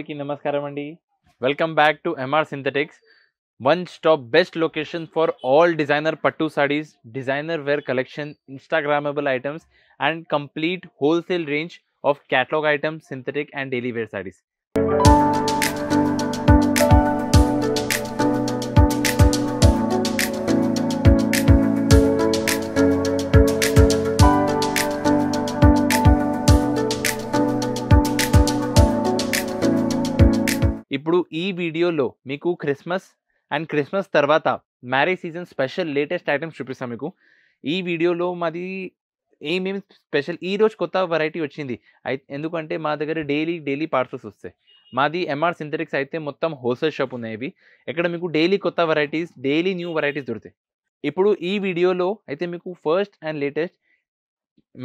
అందరికీ నమస్కారం అండి. Welcome back to MR synthetics. One stop best location for all designer pattu sarees, designer wear collection, instagrammable items and complete wholesale range of catalogue items, synthetic and daily wear sarees. ఇప్పుడు ఈ వీడియోలో మీకు Christmas తర్వాత marriage season special latest items చూపిస్తాను మీకు. ఈ వీడియోలో మాది ఏమేమి స్పెషల్ ఈరోజు కొత్త వెరైటీ వచ్చింది. ఎందుకంటే మా దగ్గర డైలీ పార్సల్స్ వస్తాయి. మాది ఎంఆర్ సింథెటిక్స్ అయితే మొత్తం హోల్సేల్ షాప్ ఉన్నాయి. ఇవి ఇక్కడ మీకు డైలీ కొత్త వెరైటీస్, డైలీ న్యూ వెరైటీస్ దొరుకుతాయి. ఇప్పుడు ఈ వీడియోలో అయితే మీకు first and latest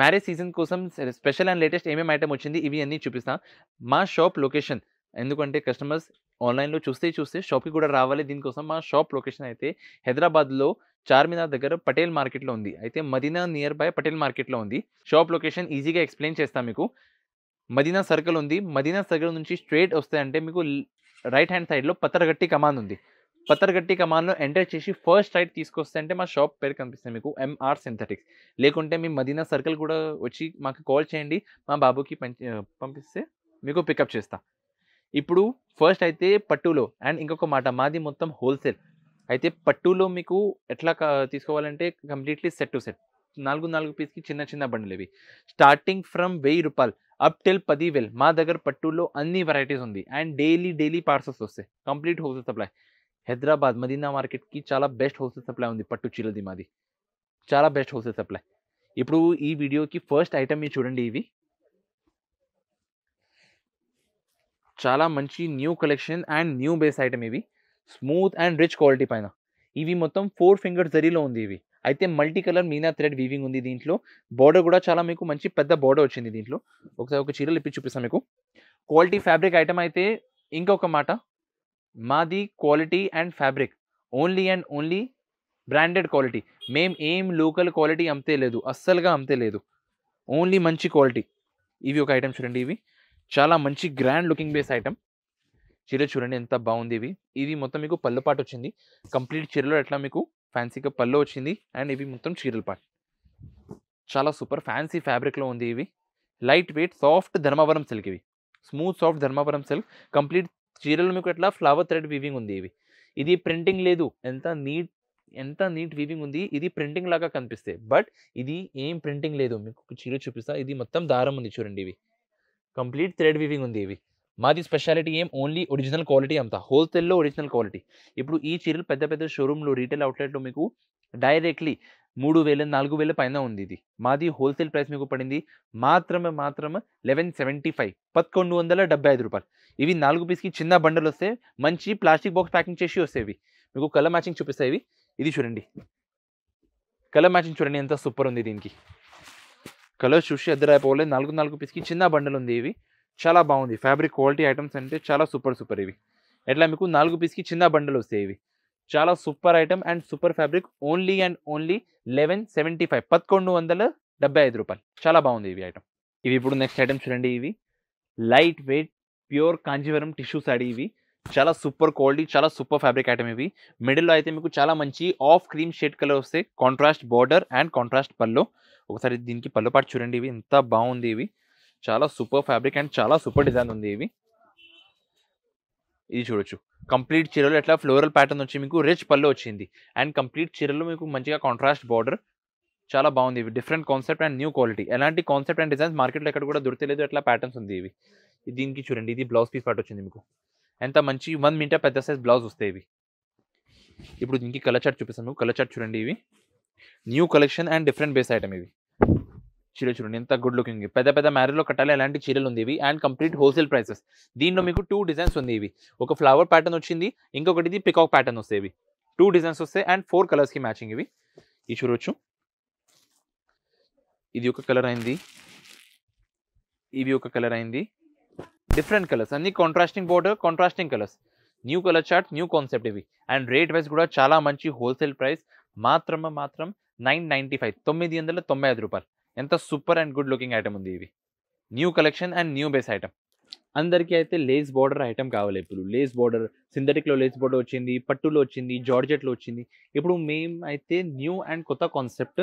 marriage season కోసం స్పెషల్ అండ్ లేటెస్ట్ ఏమేమి ఐటమ్ వచ్చింది ఇవి అన్నీ చూపిస్తాను. మా షాప్ లొకేషన్, ఎందుకంటే కస్టమర్స్ ఆన్లైన్లో చూస్తే షాప్కి కూడా రావాలి. దీనికోసం మా షాప్ లొకేషన్ అయితే హైదరాబాద్లో చార్మినార్ దగ్గర పటేల్ మార్కెట్లో ఉంది. అయితే మదీనా నియర్ బై పటేల్ మార్కెట్లో ఉంది. షాప్ లొకేషన్ ఈజీగా ఎక్స్ప్లెయిన్ చేస్తాను మీకు. మదీనా సర్కిల్ ఉంది. మదీనా సర్కిల్ నుంచి స్ట్రైట్ వస్తాయంటే మీకు రైట్ హ్యాండ్ సైడ్లో పత్తరగట్టి కమాన్ ఉంది. పత్తరగట్టి కమాన్లో ఎంటర్ చేసి ఫస్ట్ రైట్ తీసుకొస్తే అంటే మా షాప్ పేరు కనిపిస్తుంది మీకు, ఎంఆర్ సింథెటిక్స్. లేకుంటే మీ మదీనా సర్కిల్ కూడా వచ్చి మాకు కాల్ చేయండి, మా బాబుకి పంపిస్తే మీకు పికప్ చేస్తా. ఇప్పుడు ఫస్ట్ అయితే పట్టులో, అండ్ ఇంకొక మాట, మాది మొత్తం హోల్సేల్. అయితే పట్టులో మీకు ఎట్లా తీసుకోవాలంటే కంప్లీట్లీ సెట్ టు సెట్ 4 పీస్కి చిన్న బండ్లు ఇవి. స్టార్టింగ్ ఫ్రమ్ 1000 రూపాయలు అప్ టిల్ 10,000 మా దగ్గర పట్టులో అన్ని వెరైటీస్ ఉంది. అండ్ డైలీ పార్సల్స్ వస్తాయి. Complete wholesale supply. Hyderabad Madina మార్కెట్కి చాలా బెస్ట్ హోల్సేల్ సప్లై ఉంది. పట్టు చీరలది మాది చాలా బెస్ట్ హోల్సేల్ సప్లై. ఇప్పుడు ఈ వీడియోకి ఫస్ట్ ఐటమ్ మీరు చూడండి. ఇవి చాలా మంచి new collection and new base item. ఇవి స్మూత్ అండ్ రిచ్ క్వాలిటీ పైన. ఇవి మొత్తం 4 ఫింగర్ జరీలో ఉంది. ఇవి అయితే multi colour Meena thread weaving ఉంది. దీంట్లో బార్డర్ కూడా చాలా మీకు మంచి పెద్ద బార్డర్ వచ్చింది. దీంట్లో ఒకసారి ఒక చీరలు ఇప్పి చూపిస్తాను మీకు. క్వాలిటీ ఫ్యాబ్రిక్ ఐటమ్ అయితే ఇంకొక మాట, మాది quality and fabric only and only branded quality. ఏం లోకల్ క్వాలిటీ అమ్మితే లేదు, అస్సలుగా అమ్మితే లేదు. ఓన్లీ మంచి క్వాలిటీ. ఇవి ఒక ఐటమ్ చూడండి. ఇవి చాలా మంచి గ్రాండ్ లుకింగ్ బేస్ ఐటమ్. చీర చూడండి ఎంత బాగుంది. ఇది మొత్తం మీకు పళ్ళు పాటు వచ్చింది. కంప్లీట్ చీరలో ఎట్లా మీకు ఫ్యాన్సీగా పళ్ళు వచ్చింది. అండ్ ఇవి మొత్తం చీరల పాటు చాలా సూపర్ ఫ్యాన్సీ ఫ్యాబ్రిక్లో ఉంది. ఇవి light weight soft Dharmavaram silk. ఇవి smooth soft Dharmavaram silk. Complete చీరలు మీకు ఎట్లా ఫ్లవర్ థ్రెడ్ వీవింగ్ ఉంది. ఇది ప్రింటింగ్ లేదు. ఎంత నీట్ వీవింగ్ ఉంది. ఇది ప్రింటింగ్ లాగా కనిపిస్తాయి, బట్ ఇది ఏం ప్రింటింగ్ లేదు. మీకు చీర చూపిస్తా. ఇది మొత్తం దారం ఉంది చూడండి. ఇవి కంప్లీట్ థ్రెడ్ వీవింగ్ ఉంది. ఇవి మాది స్పెషాలిటీ ఓన్లీ ఒరిజినల్ క్వాలిటీ అంతా. హోల్సేల్లో ఒరిజినల్ క్వాలిటీ. ఇప్పుడు ఈ చీరలు పెద్ద షోరూమ్లో, రీటైల్ అవుట్లెట్లో మీకు డైరెక్ట్లీ 3,000 4,000 పైన ఉంది. ఇది మాది హోల్సేల్ ప్రైస్ మీకు పడింది మాత్రమే 1175 1175 రూపాయలు. ఇవి 4 పీస్కి చిన్న బండలు వస్తే మంచి ప్లాస్టిక్ బాక్స్ ప్యాకింగ్ చేసి వస్తాయి. మీకు కలర్ మ్యాచింగ్ చూపిస్తాయి. ఇది చూడండి, కలర్ మ్యాచింగ్ చూడండి ఎంత సూపర్ ఉంది. దీనికి కలర్స్ చూసి అద్దరైపోలే. 4 పీస్కి చిన్న బండలు ఉంది. ఇవి చాలా బాగుంది. ఫ్యాబ్రిక్ క్వాలిటీ ఐటమ్స్ అంటే చాలా సూపర్. ఇవి ఎట్లా మీకు 4 పీస్కి చిన్న బండలు వస్తాయి. ఇవి చాలా super item and super fabric. Only and only 1175 1175 రూపాయలు. చాలా బాగుంది ఇవి ఐటమ్. ఇవి ఇప్పుడు నెక్స్ట్ ఐటమ్ చూడండి. ఇవి light weight pure Kanjeevaram tissue saree. ఇవి చాలా సూపర్ క్వాలిటీ, చాలా సూపర్ ఫ్యాబ్రిక్ ఐటమ్. ఇవి మిడిల్లో అయితే మీకు చాలా మంచి ఆఫ్ క్రీమ్ షేడ్ కలర్ వస్తాయి. కాంట్రాస్ట్ బార్డర్ అండ్ కాంట్రాస్ట్ పల్లో. ఒకసారి దీనికి పళ్ళు పాటు చూడండి. ఇవి ఎంత బాగుంది. ఇవి చాలా సూపర్ ఫ్యాబ్రిక్ అండ్ చాలా సూపర్ డిజైన్ ఉంది. ఇది చూడొచ్చు. కంప్లీట్ చీరలో ఎట్లా ఫ్లోరల్ ప్యాటర్న్ వచ్చి మీకు రిచ్ పళ్ళు వచ్చింది. అండ్ కంప్లీట్ చీరలో మీకు మంచిగా కాంట్రాస్ట్ బార్డర్. చాలా బాగుంది. ఇవి different concept and new quality. ఎలాంటి కాన్సెప్ట్ అండ్ డిజైన్స్ మార్కెట్లో ఎక్కడ కూడా దొరకలేదు. ఎట్లా ప్యాటర్న్స్ ఉంది. ఇవి దీనికి చూడండి. ఇది బ్లౌజ్ పీస్ పాటు వచ్చింది మీకు. ఎంత మంచి 1 మీటర్ పెద్ద సైజ్ బ్లౌజ్ వస్తాయి. ఇవి ఇప్పుడు దీనికి కలర్ చార్ట్ చూపిస్తాను. కలర్ చార్ట్ చూడండి. ఇవి new collection and different base item. ఇవి చీర చూడండి ఎంత గుడ్ లుకింగ్. పెద్ద మ్యారేజ్లో కట్టాలి ఎలాంటి చీరలు ఉంది. ఇవి అండ్ కంప్లీట్ హోల్సేల్ ప్రైసెస్. దీనిలో మీకు 2 డిజైన్స్ ఉంది. ఇవి ఒక ఫ్లవర్ ప్యాటర్న్ వచ్చింది, ఇంకొకటి పికాక్ ప్యాటర్న్ వస్తాయి. ఇవి 2 డిజైన్స్ వస్తాయి అండ్ 4 కలర్స్కి మ్యాచింగ్. ఇవి చూడొచ్చు. ఇది ఒక కలర్ అయింది, ఇవి ఒక కలర్ అయింది. డిఫరెంట్ కలర్స్ అన్ని contrasting border, contrasting colours. New colour chart, new concept. ఇవి అండ్ రేట్ వైజ్ కూడా చాలా మంచి హోల్సేల్ ప్రైస్. మాత్రం 995 995 రూపాయలు. ఎంత super and good looking item ఉంది. ఇవి new collection and new base item. అందరికీ అయితే లేస్ బార్డర్ ఐటెం కావాలి. ఇప్పుడు లేస్ బార్డర్, సింథటిక్‌లో లేస్ బార్డర్ వచ్చింది, పట్టులో వచ్చింది, జార్జెట్‌లో వచ్చింది. ఇప్పుడు మేమైతే న్యూ అండ్ కొత్త కాన్సెప్ట్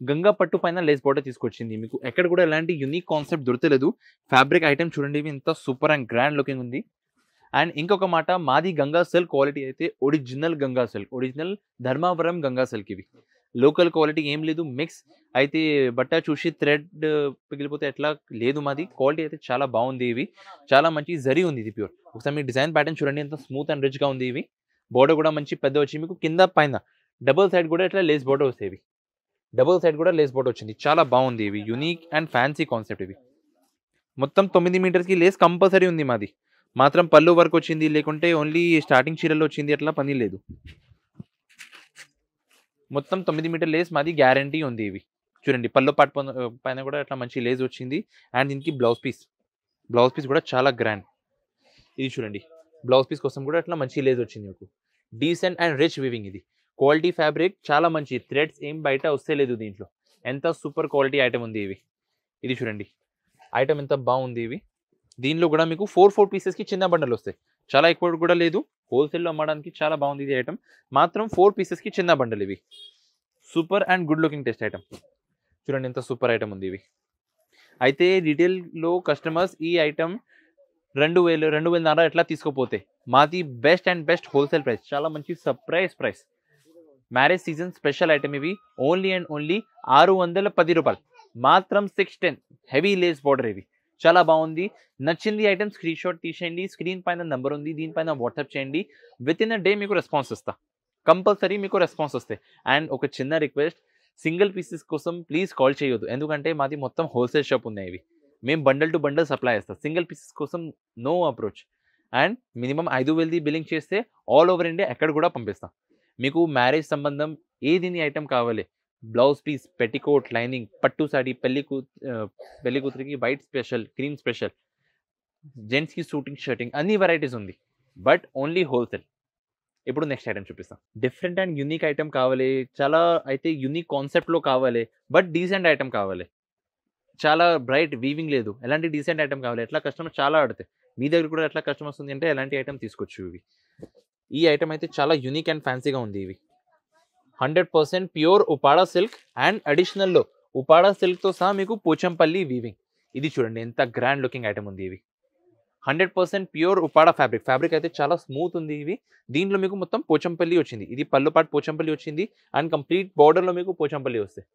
గంగా పట్టు పైన లేస్ బార్డర్ తీసుకొచ్చింది. మీకు ఎక్కడ కూడా ఎలాంటి యూనిక్ కాన్సెప్ట్ దొరకలేదు. ఫ్యాబ్రిక్ ఐటెం చూడండి, ఇవి ఎంత సూపర్ అండ్ గ్రాండ్ లుకింగ్ ఉంది. అండ్ ఇంకొక మాట, మాది గంగా సిల్క్ క్వాలిటీ అయితే original Ganga silk, original Dharmavaram Ganga silk. ఇవి లోకల్ క్వాలిటీ ఏం లేదు, మిక్స్ అయితే బట్ట చూసి థ్రెడ్ పిగిలిపోతే ఎట్లా లేదు, మాది క్వాలిటీ అయితే చాలా బాగుంది. ఇవి చాలా మంచి జరీ ఉంది, ఇది ప్యూర్. ఒకసారి మీ డిజైన్ ప్యాటర్న్ చూడండి, ఎంత స్మూత్ అండ్ రిచ్గా ఉంది. ఇవి బోర్డర్ కూడా మంచి పెద్ద వచ్చి మీకు కింద పైన డబుల్ సైడ్ కూడా ఇట్లా లేస్ బోర్డర్ వస్తాయి. డబుల్ సైడ్ కూడా లేస్ బోర్డర్ వచ్చింది, చాలా బాగుంది. ఇవి యూనిక్ అండ్ ఫ్యాన్సీ కాన్సెప్ట్. ఇవి మొత్తం 9 మీటర్స్కి లేస్ కంపల్సరీ ఉంది మాది. మాత్రం పళ్ళు వర్క్ వచ్చింది, లేకుంటే ఓన్లీ స్టార్టింగ్ చీరలో వచ్చింది అట్లా పని లేదు. మొత్తం 9 మీటర్ లేస్ మాది గ్యారంటీ ఉంది. ఇవి చూడండి, పళ్ళు పాటు పైన కూడా అట్లా మంచి లేస్ వచ్చింది. అండ్ దీనికి బ్లౌజ్ పీస్ కూడా చాలా గ్రాండ్. ఇది చూడండి, బ్లౌజ్ పీస్ కోసం కూడా అట్లా మంచి లేస్ వచ్చింది మీకు. Decent and rich weaving. ఇది క్వాలిటీ ఫ్యాబ్రిక్ చాలా మంచి, థ్రెడ్స్ ఏం బయట వస్తే లేదు దీంట్లో. ఎంత సూపర్ క్వాలిటీ ఐటమ్ ఉంది. ఇవి ఇది చూడండి, ఐటమ్ ఎంత బాగుంది. ఇవి దీనిలో కూడా మీకు 4 పీసెస్కి చిన్న బండలు వస్తాయి, చాలా ఎక్కువ కూడా లేదు. హోల్సేల్లో అమ్మడానికి చాలా బాగుంది ఇది ఐటమ్. మాత్రం 4 పీసెస్కి చిన్న బండలు. ఇవి super and good looking test item. చూడండి ఎంత సూపర్ ఐటమ్ ఉంది. ఇవి అయితే రీటైల్లో కస్టమర్స్ ఈ ఐటమ్ 2000, 2500 ఎట్లా తీసుకోపోతే, మాది best and best wholesale price, చాలా మంచి surprise price. Marriage season special item. ఇవి ఓన్లీ అండ్ ఓన్లీ 610 రూపాయలు, మాత్రం 610 హెవీ లేస్ బార్డర్. ఇవి చాలా బాగుంది. నచ్చింది ఐటమ్ స్క్రీన్ షాట్ తీసేయండి, స్క్రీన్ పైన నెంబర్ ఉంది, దీనిపైన వాట్సాప్ చేయండి. విత్ ఇన్ అ డే మీకు రెస్పాన్స్ ఇస్తా, కంపల్సరీ మీకు రెస్పాన్స్ వస్తాయి. అండ్ ఒక చిన్న రిక్వెస్ట్, సింగిల్ పీసెస్ కోసం ప్లీజ్ కాల్ చేయొద్దు, ఎందుకంటే మాది మొత్తం హోల్సేల్ షాప్ ఉన్నాయి. ఇవి మేము బండల్ టు బండల్ సప్లై చేస్తాం, సింగిల్ పీసెస్ కోసం no approach. And minimum 5000 billing చేస్తే ఆల్ ఓవర్ ఇండియా ఎక్కడ కూడా పంపిస్తాం. మీకు మ్యారేజ్ సంబంధం ఏదిని ఐటమ్ కావాలి, బ్లౌజ్ పీస్, పెట్టికోట్, లైనింగ్, పట్టు సాడీ, పెళ్లి కూతురికి వైట్ స్పెషల్, క్రీమ్ స్పెషల్, జెంట్స్కి షూటింగ్ షర్టింగ్, అన్ని వెరైటీస్ ఉంది. But only wholesale. ఇప్పుడు నెక్స్ట్ ఐటమ్ చూపిస్తాం. డిఫరెంట్ అండ్ యూనిక్ ఐటమ్ కావాలి, చాలా అయితే యూనిక్ కాన్సెప్ట్లో కావాలి, బట్ డీసెంట్ ఐటమ్ కావాలి. చాలా బ్రైట్ వీవింగ్ లేదు, ఎలాంటి డీసెంట్ ఐటమ్ కావాలి. ఎట్లా కస్టమర్ చాలా ఆడితే మీ దగ్గర కూడా ఎట్లా కస్టమర్స్ ఉంది అంటే ఎలాంటి ఐటమ్ తీసుకోవచ్చు. ఇవి ఈ ఐటమ్ అయితే చాలా యూనిక్ అండ్ ఫ్యాన్సీగా ఉంది. ఇవి 100% pure Uppada silk and అడిషనల్లో Uppada సిల్క్తో సహా మీకు పోచంపల్లి వీవింగ్. ఇది చూడండి ఎంత గ్రాండ్ లుకింగ్ ఐటమ్ ఉంది. ఇవి 100% ప్యూర్ ఉపాడా ఫ్యాబ్రిక్ అయితే చాలా స్మూత్ ఉంది. ఇవి దీంట్లో మీకు మొత్తం పోచంపల్లి వచ్చింది. ఇది పళ్ళు పాటు పోచంపల్లి వచ్చింది అండ్ కంప్లీట్ బార్డర్లో మీకు పోచంపల్లి వస్తాయి.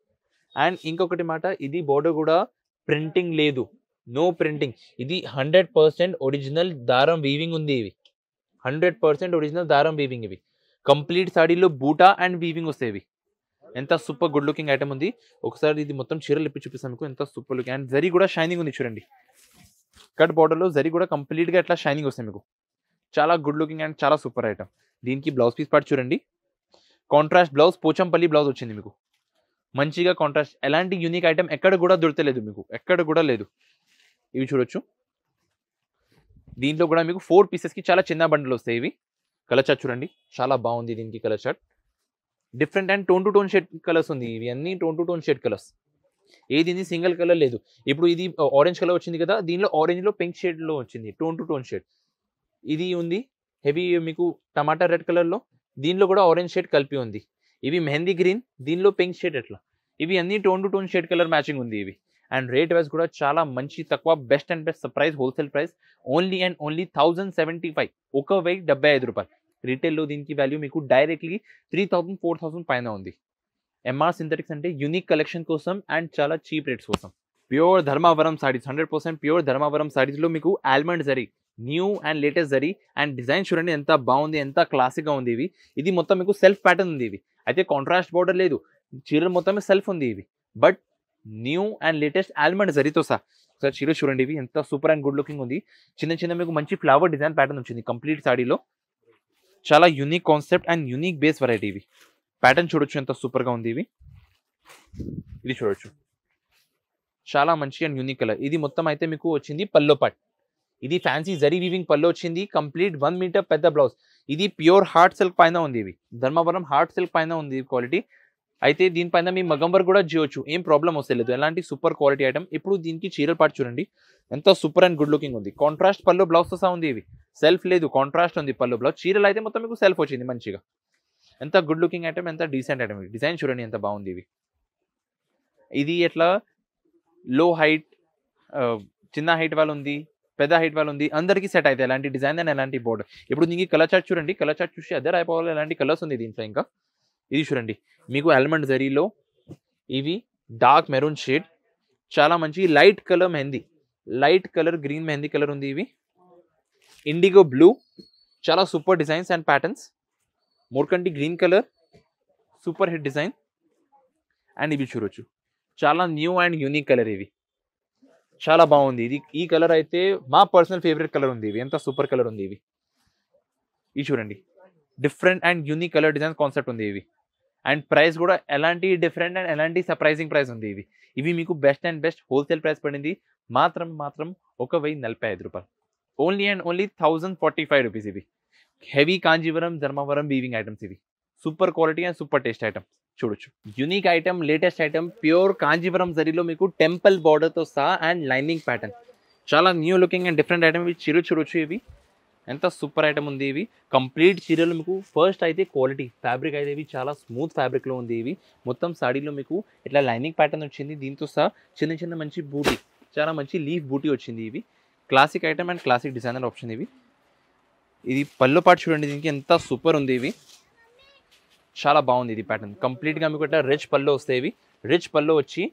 అండ్ ఇంకొకటి మాట, ఇది బార్డర్ కూడా ప్రింటింగ్ లేదు, నో ప్రింటింగ్. ఇది 100% ఒరిజినల్ దారం వీవింగ్ ఉంది. ఇవి 100% ఒరిజినల్ దారం వీవింగ్. ఇవి కంప్లీట్ సాడీలో బూటా అండ్ వీవింగ్ వస్తాయి. ఇవి ఎంత సూపర్ గుడ్ లుకింగ్ ఐటమ్ ఉంది. ఒకసారి ఇది మొత్తం చీరలు ఇప్పి చూపిస్తాను మీకు, ఎంత సూపర్ లుకింగ్. అండ్ జరీ కూడా షైనింగ్ ఉంది చూడండి, కట్ బార్డర్లో జరీ కూడా కంప్లీట్గా ఎట్లా షైనింగ్ వస్తాయి మీకు. చాలా గుడ్ లుకింగ్ అండ్ చాలా సూపర్ ఐటమ్. దీనికి బ్లౌజ్ పీస్ పార్ట్ చూడండి, కాంట్రాస్ట్ బ్లౌజ్, పోచంపల్లి బ్లౌజ్ వచ్చింది మీకు. మంచిగా కాంట్రాస్ట్, ఎలాంటి యూనిక్ ఐటమ్ ఎక్కడ కూడా దొరకలేదు మీకు, ఎక్కడ కూడా లేదు. ఇవి చూడొచ్చు, దీంట్లో కూడా మీకు 4 పీసెస్కి చాలా చిన్న బండ్లు వస్తాయి. ఇవి కలర్ చార్ట్ చూడండి, చాలా బాగుంది. దీనికి colour chart different and tone to tone shade colours ఉంది. ఇవి అన్ని tone to tone shade colours, ఏది సింగిల్ కలర్ లేదు. ఇప్పుడు ఇది ఆరెంజ్ కలర్ వచ్చింది కదా, దీనిలో ఆరెంజ్లో పింక్ షేడ్లో వచ్చింది, టోన్ టు టోన్ షేడ్. ఇది ఉంది హెవీ మీకు టమాటా రెడ్ కలర్లో, దీనిలో కూడా ఆరెంజ్ షేడ్ కలిపి ఉంది. ఇవి మెహందీ గ్రీన్, దీనిలో పింక్ షేడ్ ఎట్లా. ఇవి అన్ని tone to tone shade colour matching ఉంది. ఇవి అండ్ రేట్ వైజ్ కూడా చాలా మంచి తక్కువ, best and best price, wholesale price only and only 1075, 1075 రూపాయలు. రీటైల్లో దీనికి వాల్యూ మీకు డైరెక్ట్లీ 3000, 4000 పైన ఉంది. ఎంఆర్ సింథటిక్స్ అంటే యూనిక్ కలెక్షన్ కోసం అండ్ చాలా చీప్ రేట్స్ కోసం. ప్యూర్ ధర్మావరం సారీస్, 100% ప్యూర్ ధర్మావరం సారీస్లో మీకు almond zari, new and latest zari. And design చూడండి ఎంత బాగుంది, ఎంత క్లాసిక్గా ఉంది. ఇది మొత్తం మీకు సెల్ఫ్ ప్యాటర్న్ ఉంది. ఇవి అయితే కాంట్రాస్ట్ బార్డర్ లేదు, చీరలు మొత్తమే సెల్ఫ్ ఉంది. ఇవి but new and latest almond జరీతో సహా. ఒకసారి చీర చూడండి, ఇవి ఎంత సూపర్ అండ్ గుడ్ లుకింగ్ ఉంది. చిన్న చిన్న మీకు మంచి ఫ్లవర్ డిజైన్ ప్యాటర్న్ వచ్చింది కంప్లీట్ సాడీలో. చాలా unique concept and unique base variety. ఇవి ప్యాటర్న్ చూడొచ్చు ఎంత సూపర్గా ఉంది. ఇది చూడొచ్చు, చాలా మంచి అండ్ యూనిక్ కలర్. ఇది మొత్తం అయితే మీకు వచ్చింది పల్లో పాట్. ఇది ఫ్యాన్సీ జరీ వీవింగ్ పల్లో వచ్చింది, కంప్లీట్ 1 మీటర్ పెద్ద బ్లౌజ్. ఇది ప్యూర్ హార్ట్ సిల్క్ పైన ఉంది. ఇవి ధర్మవరం హార్ట్ సిల్క్ పైన ఉంది క్వాలిటీ. అయితే దీనిపైన మీ మగం వర్క్ కూడా చేయొచ్చు, ఏం ప్రాబ్లం వస్తలేదు, ఎలాంటి సూపర్ క్వాలిటీ ఐటమ్. ఇప్పుడు దీనికి చీరల పాటు చూడండి ఎంత సూపర్ అండ్ గుడ్ లుకింగ్ ఉంది. కాంట్రాస్ట్ పళ్ళు బ్లౌజ్ తో ఉంది, ఇవి సెల్ఫ్ లేదు, కాంట్రాస్ట్ ఉంది పళ్ళు బ్లౌజ్. చీరలు అయితే మొత్తం మీకు సెల్ఫ్ వచ్చింది మంచిగా. ఎంత గుడ్ లుకింగ్ ఐటమ్, ఎంత డీసెంట్ ఐటమ్. డిజైన్ చూడండి ఎంత బాగుంది. ఇది ఎట్లా లో హైట్, చిన్న హైట్ వాళ్ళు ఉంది, పెద్ద హైట్ వాళ్ళు ఉంది, అందరికీ సెట్ అయితే ఎలాంటి డిజైన్ అండ్ ఎలాంటి బోర్డర్. ఇప్పుడు దీనికి కలర్ చార్ట్ చూడండి, కలర్ చార్ట్ చూసి అదే అయిపోవాలి, ఎలాంటి కలర్స్ ఉంది దీంట్లో. ఇంకా ఇది చూడండి మీకు ఆల్మండ్ జరీలో ఇవి డార్క్ మెరూన్ షేడ్, చాలా మంచి light colour mehndi, light colour green mehndi colour ఉంది. ఇవి ఇండిగో బ్లూ, చాలా సూపర్ డిజైన్స్ అండ్ ప్యాటర్న్స్. మోర్కంటి green colour, super hit design. And ఇవి చూడొచ్చు చాలా న్యూ అండ్ యూనిక్ కలర్, ఇవి చాలా బాగుంది. ఈ కలర్ అయితే మా పర్సనల్ ఫేవరెట్ కలర్ ఉంది. ఇవి ఎంత సూపర్ కలర్ ఉంది. ఇవి చూడండి different and unique colour design concept ఉంది. ఇవి అండ్ ప్రైస్ కూడా ఎలాంటి డిఫరెంట్ అండ్ ఎలాంటి సర్ప్రైజింగ్ ప్రైస్ ఉంది. ఇవి మీకు best and best wholesale price పడింది మాత్రం 1045 రూపాయలు. Only and only 1045 rupees. ఇవి heavy Kanjeevaram Dharmavaram weaving items. ఇవి super quality and super taste items చూడొచ్చు. Unique item, latest item, pure Kanjeevaram జరీలో మీకు టెంపుల్ బార్డర్తో సహా అండ్ లైనింగ్ ప్యాటర్న్, చాలా new looking and different item. ఇవి చీర చూడొచ్చు, ఇవి ఎంత సూపర్ ఐటమ్ ఉంది. ఇవి కంప్లీట్ చీరలు మీకు ఫస్ట్ అయితే క్వాలిటీ ఫ్యాబ్రిక్ అయితే ఇవి చాలా స్మూత్ ఫ్యాబ్రిక్లో ఉంది. ఇవి మొత్తం సాడీలో మీకు ఇట్లా లైనింగ్ ప్యాటర్న్ వచ్చింది, దీంతో సహా చిన్న చిన్న మంచి బూటీ, చాలా మంచి లీఫ్ బూటీ వచ్చింది. ఇవి classic item and classic designer option. ఇది పళ్ళు పాటు చూడండి, దీనికి ఎంత సూపర్ ఉంది. ఇవి చాలా బాగుంది. ఇది ప్యాటర్న్ కంప్లీట్గా మీకు ఇట్లా రిచ్ పళ్ళు వస్తాయి. ఇవి రిచ్ పళ్ళు వచ్చి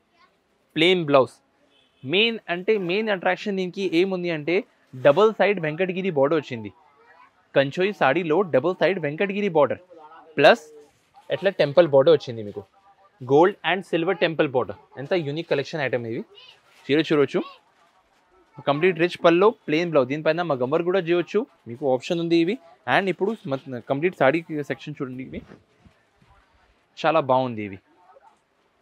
ప్లెయిన్ బ్లౌజ్. మెయిన్ అట్రాక్షన్ దీనికి ఏముంది అంటే డబుల్ సైడ్ వెంకటగిరి బార్డర్ వచ్చింది. కంచోయి సాడీలో double side Venkatagiri border plus ఎట్లా టెంపుల్ బార్డర్ వచ్చింది మీకు, gold and silver temple border. ఎంత యూనిక్ కలెక్షన్ ఐటమ్. ఇవి చీర చూడవచ్చు, కంప్లీట్ రిచ్ పల్లో ప్లెయిన్ బ్లౌజ్, దీనిపైన మా గమ్మర్ కూడా చేయొచ్చు, మీకు ఆప్షన్ ఉంది. ఇవి అండ్ ఇప్పుడు కంప్లీట్ సాడీ సెక్షన్ చూడండి. ఇవి చాలా బాగుంది. ఇవి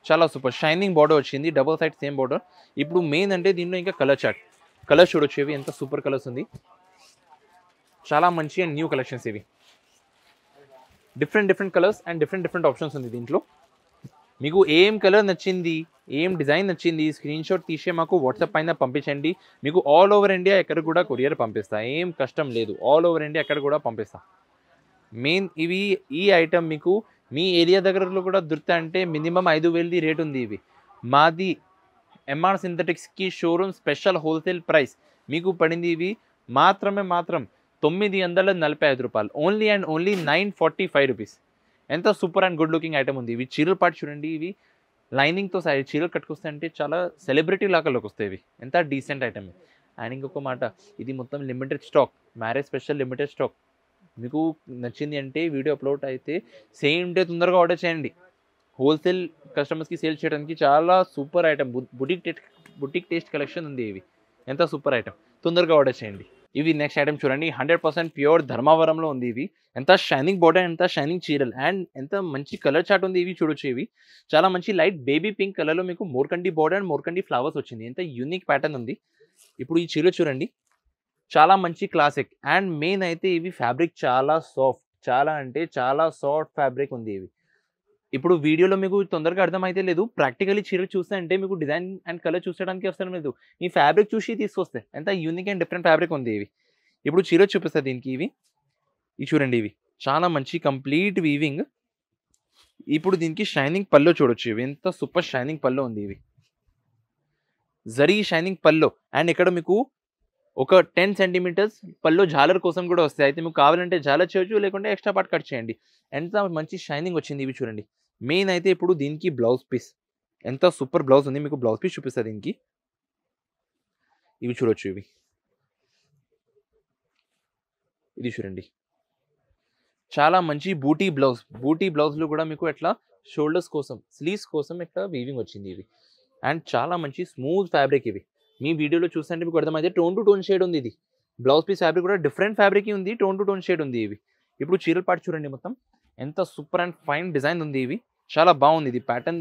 చాలా సూపర్ షైనింగ్ బార్డర్ వచ్చింది, డబుల్ సైడ్ సేమ్ బార్డర్. ఇప్పుడు మెయిన్ అంటే దీనిలో ఇంకా కలర్ చార్ట్, కలర్ చూడొచ్చు. ఇవి ఎంత సూపర్ కలర్స్ ఉంది, చాలా మంచి అండ్ న్యూ కలెక్షన్స్. ఇవి different colours and different options ఉంది దీంట్లో. మీకు ఏం కలర్ నచ్చింది, ఏం డిజైన్ నచ్చింది, స్క్రీన్ షాట్ తీసే మాకు వాట్సాప్ పైన పంపించండి. మీకు ఆల్ ఓవర్ ఇండియా ఎక్కడ కూడా కొరియర్ పంపిస్తా, ఏం కష్టం లేదు. ఆల్ ఓవర్ ఇండియా ఎక్కడ కూడా పంపిస్తా. మెయిన్ ఈ ఐటమ్ మీకు మీ ఏరియా దగ్గరలో కూడా దొరుకుతాయంటే మినిమం 5000 రేట్ ఉంది. ఇవి మాది ఎంఆర్ సింథటిక్స్కి షోరూమ్ స్పెషల్ హోల్సేల్ ప్రైస్ మీకు పడింది. ఇవి మాత్రం 945 రూపాయలు, ఓన్లీ అండ్ ఓన్లీ 945 రూపీస్. ఎంత super and good looking item ఉంది. ఇవి చీరల పాటు చూడండి, ఇవి లైనింగ్తో సైడ్ చీరలు కట్టుకొస్తే అంటే చాలా సెలబ్రిటీ లాగాలోకి వస్తాయి. ఇవి ఎంత డీసెంట్ ఐటమ్. అండ్ ఇంకొక మాట, ఇది మొత్తం limited stock, marriage special limited stock. మీకు నచ్చింది అంటే వీడియో అప్లోడ్ అయితే సేమ్ డే తొందరగా ఆర్డర్ చేయండి. హోల్సేల్ కస్టమర్స్కి సేల్ చేయడానికి చాలా super item, boutique taste collection ఉంది. ఇవి ఎంత సూపర్ ఐటమ్, తొందరగా ఆర్డర్ చేయండి. ఇవి నెక్స్ట్ ఐటమ్ చూడండి, 100% ప్యూర్ ధర్మవరంలో ఉంది. ఇవి ఎంత షైనింగ్ బార్డర్, ఎంత షైనింగ్ చీరలు అండ్ ఎంత మంచి కలర్ చార్ట్ ఉంది. ఇవి చూడొచ్చు, ఇవి చాలా మంచి లైట్ బేబీ పింక్ కలర్లో మీకు మోర్కండి బార్డర్ అండ్ మోర్కండి ఫ్లవర్స్ వచ్చింది. ఎంత యూనిక్ ప్యాటర్న్ ఉంది. ఇప్పుడు ఈ చీర చూడండి, చాలా మంచి క్లాసిక్ అండ్ మెయిన్ అయితే ఇవి ఫ్యాబ్రిక్ చాలా సాఫ్ట్, చాలా అంటే చాలా సాఫ్ట్ ఫ్యాబ్రిక్ ఉంది. ఇవి ఇప్పుడు వీడియోలో మీకు తొందరగా అర్థమైతే లేదు, ప్రాక్టికలీ చీరలు చూస్తే అంటే మీకు డిజైన్ అండ్ కలర్ చూసడానికి వస్తాను లేదు, ఈ ఫ్యాబ్రిక్ చూసి తీసుకొస్తే ఎంత యూనిక్ అండ్ డిఫరెంట్ ఫ్యాబ్రిక్ ఉంది. ఇవి ఇప్పుడు చీర చూపిస్తుంది దీనికి. ఇవి చూడండి, ఇవి చాలా మంచి కంప్లీట్ వీవింగ్. ఇప్పుడు దీనికి షైనింగ్ పల్లో చూడొచ్చు, ఇవి ఎంత సూపర్ షైనింగ్ పల్లో ఉంది. ఇవి జరీ షైనింగ్ పల్లో అండ్ ఇక్కడ మీకు ఒక 10 సెంటీమీటర్స్ పల్లో జాలర్ కోసం కూడా వస్తాయి. అయితే మీకు కావాలంటే జాలర్ చేయొచ్చు, లేకుంటే ఎక్స్ట్రా పార్ట్ కట్ చేయండి. ఎంత మంచి షైనింగ్ వచ్చింది. ఇవి చూడండి. మెయిన్ అయితే ఇప్పుడు దీనికి బ్లౌజ్ పీస్, ఎంత సూపర్ బ్లౌజ్ ఉంది. మీకు బ్లౌజ్ పీస్ చూపిస్తుంది దీనికి. ఇవి చూడొచ్చు, ఇది చూడండి, చాలా మంచి బూటీ బ్లౌజ్లో కూడా మీకు ఎట్లా షోల్డర్స్ కోసం, స్లీవ్స్ కోసం ఇట్లా వీవింగ్ వచ్చింది. ఇవి అండ్ చాలా మంచి స్మూత్ ఫ్యాబ్రిక్. ఇవి మీ వీడియోలో చూస్తుంటే మీకు అర్థమైతే టోన్ టు టోన్ షేడ్ ఉంది. ఇది బ్లౌజ్ పీస్ ఫ్యాబ్రిక్ కూడా డిఫరెంట్ ఫ్యాబ్రిక్ ఉంది, టోన్ టు టోన్ షేడ్ ఉంది. ఇవి ఇప్పుడు చీరల పాటు చూడండి, మొత్తం ఎంత సూపర్ అండ్ ఫైన్ డిజైన్ ఉంది. ఇవి చాలా బాగుంది. ఇది ప్యాటర్న్,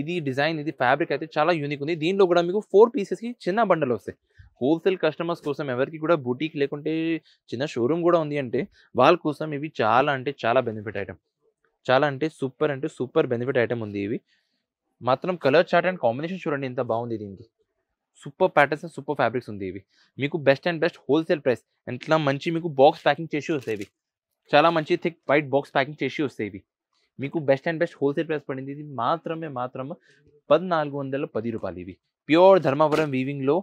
ఇది డిజైన్, ఇది ఫ్యాబ్రిక్ అయితే చాలా యూనిక్ ఉంది. దీనిలో కూడా మీకు 4 పీసెస్కి చిన్న బండలు వస్తాయి. హోల్సేల్ కస్టమర్స్ కోసం, ఎవరికి కూడా బూటీక్ లేకుంటే చిన్న షోరూమ్ కూడా ఉంది అంటే వాళ్ళ కోసం ఇవి చాలా అంటే చాలా బెనిఫిట్ ఐటమ్. చాలా అంటే సూపర్ బెనిఫిట్ ఐటెమ్ ఉంది ఇవి. మాత్రం కలర్ చార్ట్ అండ్ కాంబినేషన్ చూడండి ఎంత బాగుంది దీనికి. సూపర్ ప్యాటర్న్స్, సూపర్ ఫ్యాబ్రిక్స్ ఉంది ఇవి. మీకు బెస్ట్ హోల్‌సేల్ ప్రైస్. ఇట్లా మంచి మీకు బాక్స్ ప్యాకింగ్ చేసి వస్తాయి ఇవి. చాలా మంచి థిక్ వైట్ బాక్స్ ప్యాకింగ్ చేసి వస్తాయి ఇవి. మీకు బెస్ట్ హోల్‌సేల్ ప్రైస్ పడింది. ఇది మాత్రం రూ. 1410 ఇవి. ప్యూర్ ధర్మవరం వీవింగ్‌లో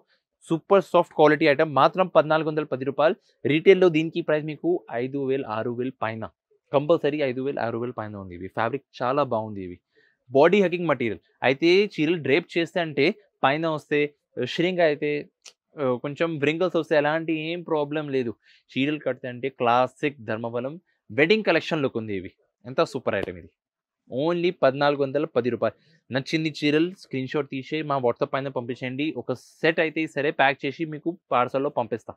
సూపర్ సాఫ్ట్ క్వాలిటీ ఐటెమ్ మాత్రం రూ. 1410. రీటైల్‌లో దీనికి ప్రైస్ మీకు 5000, 6000 పైన. కంపల్సరీ 5000, 6000 పైన ఉంది ఇవి. ఫ్యాబ్రిక్ చాలా బాగుంది ఇవి. Body hugging material. అయితే చీరలు డ్రేప్ చేస్తే అంటే పైన వస్తే ష్రింక్ అయితే కొంచెం వ్రింకిల్స్ వస్తాయి. అలాంటి ఏం ప్రాబ్లమ్ లేదు. చీరలు కడితే అంటే classic Dharmavaram wedding collection look ఉంది ఇవి. ఎంత సూపర్ ఐటెమ్ ఇది. ఓన్లీ రూ. 1410. నచ్చింది చీరలు స్క్రీన్‌షాట్ తీసి మా వాట్సాప్ పైన పంపించండి. ఒక సెట్ అయితే సరే ప్యాక్ చేసి మీకు పార్సల్‌లో పంపిస్తా.